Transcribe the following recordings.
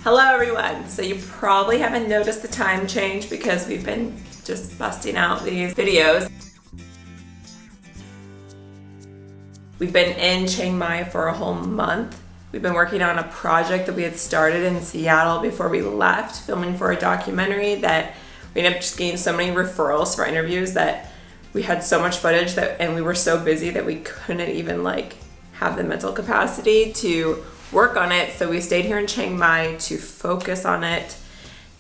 Hello everyone! So you probably haven't noticed the time change because we've been just busting out these videos. We've been in Chiang Mai for a whole month. We've been working on a project that we had started in Seattle before we left, filming for a documentary that we ended up just getting so many referrals for interviews that we had so much footage that, and we were so busy that we couldn't even like have the mental capacity to work on it. So we stayed here in Chiang Mai to focus on it.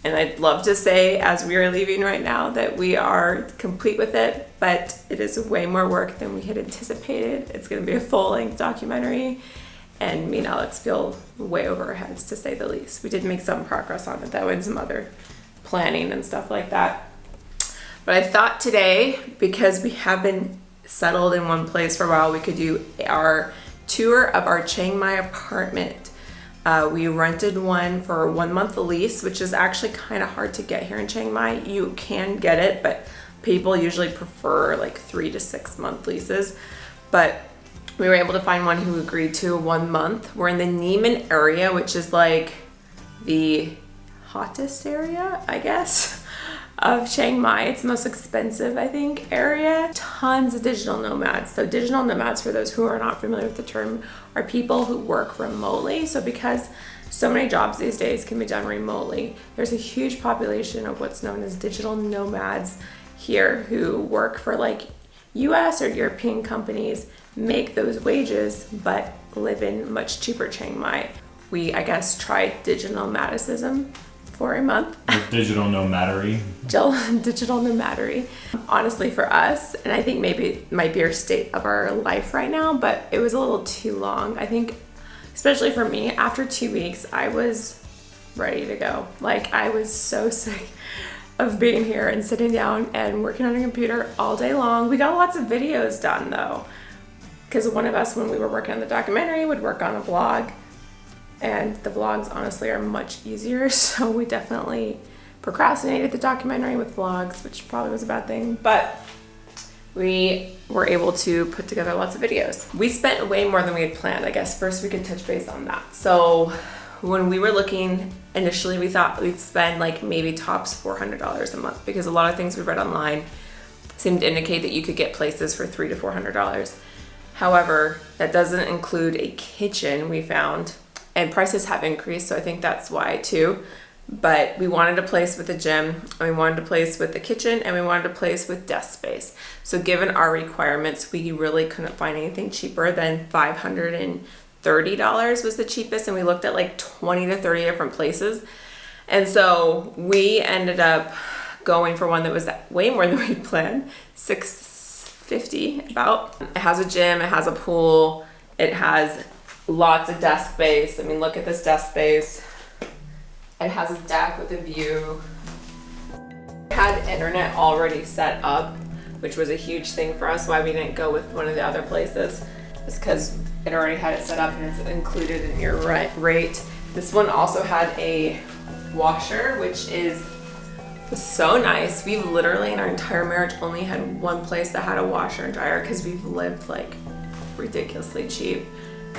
And I'd love to say, as we are leaving right now, that we are complete with it, but it is way more work than we had anticipated. It's going to be a full-length documentary, and me and Alex feel way over our heads, to say the least. We did make some progress on it, though, and some other planning and stuff like that. But I thought today, because we have been settled in one place for a while, we could do our tour of our Chiang Mai apartment. We rented one for a 1 month lease, which is actually kind of hard to get here in Chiang Mai. You can get it, but people usually prefer like 3 to 6 month leases. But we were able to find one who agreed to 1 month. We're in the Nimman area, which is like the hottest area, I guess, of Chiang Mai. It's the most expensive, I think, area. Tons of digital nomads. So digital nomads, for those who are not familiar with the term, are people who work remotely. So because so many jobs these days can be done remotely, there's a huge population of what's known as digital nomads here who work for like US or European companies, make those wages, but live in much cheaper Chiang Mai. We, I guess, tried digital nomadicism for a month. Digital nomadery. Digital nomadery. Honestly, for us, and I think maybe it might be our state of our life right now, but it was a little too long. I think, especially for me, after 2 weeks, I was ready to go. Like, I was so sick of being here and sitting down and working on a computer all day long. We got lots of videos done though, because one of us, when we were working on the documentary, would work on a vlog. And the vlogs honestly are much easier, so we definitely procrastinated the documentary with vlogs, which probably was a bad thing, but we were able to put together lots of videos. We spent way more than we had planned. I guess first we could touch base on that. So when we were looking initially, we thought we'd spend like maybe tops $400 a month, because a lot of things we read online seemed to indicate that you could get places for $300 to $400. However, that doesn't include a kitchen, we found. And prices have increased, so I think that's why too. But we wanted a place with a gym, and we wanted a place with a kitchen, and we wanted a place with desk space. So given our requirements, we really couldn't find anything cheaper than $530 was the cheapest, and we looked at like 20 to 30 different places. And so we ended up going for one that was way more than we planned, $650 about. It has a gym, it has a pool, it has lots of desk space. I mean, look at this desk space. It has a deck with a view. It had internet already set up, which was a huge thing for us, why we didn't go with one of the other places. It's because it already had it set up and it's included in your rate. This one also had a washer, which was so nice. We've literally in our entire marriage only had one place that had a washer and dryer, because we've lived like ridiculously cheap.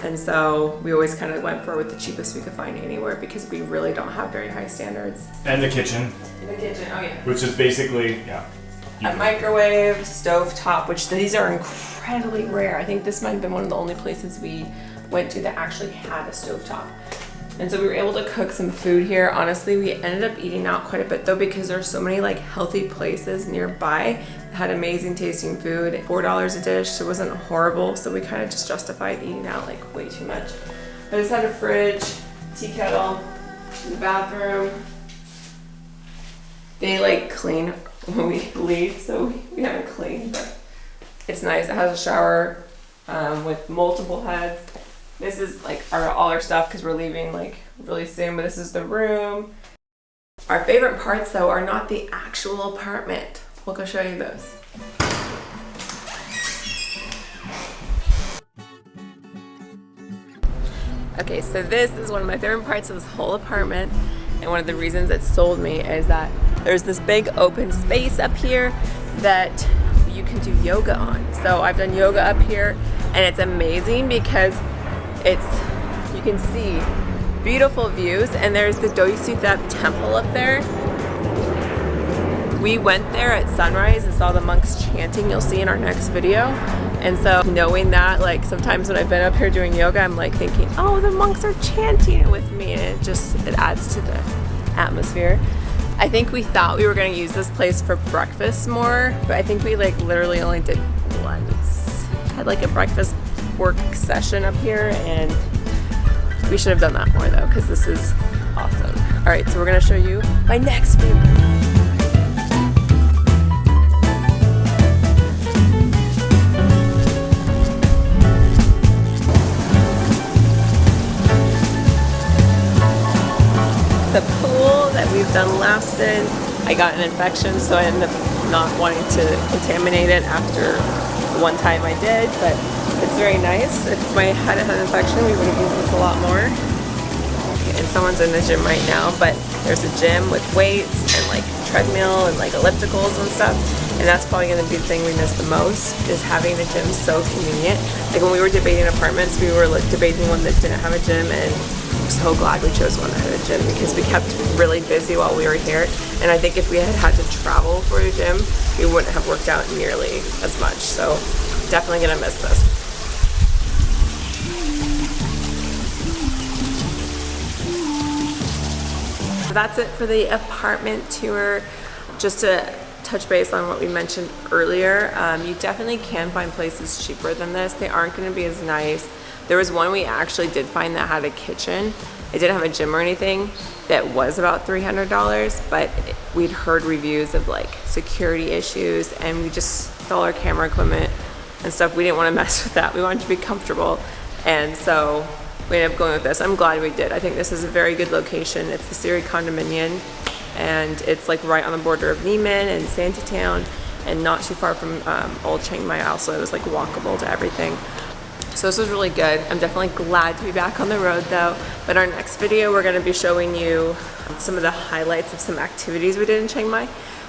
And so we always kind of went for with the cheapest we could find anywhere, because we really don't have very high standards. And the kitchen. The kitchen, oh yeah. Which is basically, yeah. A microwave, stove top, which these are incredibly rare. I think this might have been one of the only places we went to that actually had a stove top. And so we were able to cook some food here. Honestly, we ended up eating out quite a bit though, because there's so many like healthy places nearby that had amazing tasting food. $4 a dish, so it wasn't horrible. So we kind of just justified eating out like way too much. I just had a fridge, tea kettle, in the bathroom. They like clean when we leave, so we haven't cleaned, but it's nice. It has a shower with multiple heads. This is like all our stuff, because we're leaving like really soon, but this is the room. Our favorite parts though are not the actual apartment. We'll go show you those. Okay, so this is one of my favorite parts of this whole apartment, and one of the reasons it sold me is that there's this big open space up here that you can do yoga on. So I've done yoga up here, and it's amazing because you can see beautiful views, and there's the Doisutep temple up there. We went there at sunrise and saw the monks chanting. You'll see in our next video. And so knowing that, like, sometimes when I've been up here doing yoga, I'm like thinking, oh, the monks are chanting with me, and it adds to the atmosphere. I think we thought we were going to use this place for breakfast more, but I think we like literally only did once. Had like a breakfast work session up here, and we should have done that more though, because this is awesome. All right, so we're going to show you my next view. The pool that we've done laps in, I got an infection, so I ended up not wanting to contaminate it after the one time I did, but it's very nice. If I hadn't had an infection, we would have used this a lot more. Okay, and someone's in the gym right now, but there's a gym with weights and like treadmill and like ellipticals and stuff, and that's probably going to be the thing we miss the most, is having a gym so convenient. Like when we were debating apartments, we were like debating one that didn't have a gym, and I'm so glad we chose one that had a gym because we kept really busy while we were here. And I think if we had to travel for a gym, we wouldn't have worked out nearly as much. So definitely gonna miss this. So that's it for the apartment tour. Just to touch base on what we mentioned earlier, you definitely can find places cheaper than this. They aren't gonna be as nice. There was one we actually did find that had a kitchen. It didn't have a gym or anything. That was about $300, but we'd heard reviews of like security issues, and we just, with all our camera equipment and stuff, we didn't want to mess with that. We wanted to be comfortable, and so we ended up going with this. I'm glad we did. I think this is a very good location. It's the Siri condominium, and it's like right on the border of Nimman and Santitown, and not too far from old Chiang Mai. Also, it was like walkable to everything. So this was really good. I'm definitely glad to be back on the road though. But our next video, we're gonna be showing you some of the highlights of some activities we did in Chiang Mai.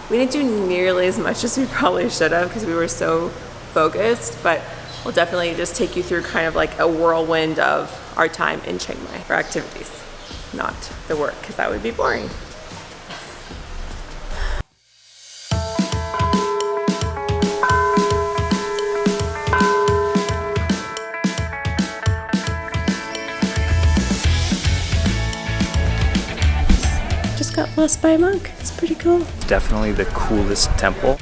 We didn't do nearly as much as we probably should have because we were so focused, but we'll definitely just take you through kind of like a whirlwind of our time in Chiang Mai for activities, not the work, because that would be boring. Got blessed by a monk. It's pretty cool. Definitely the coolest temple.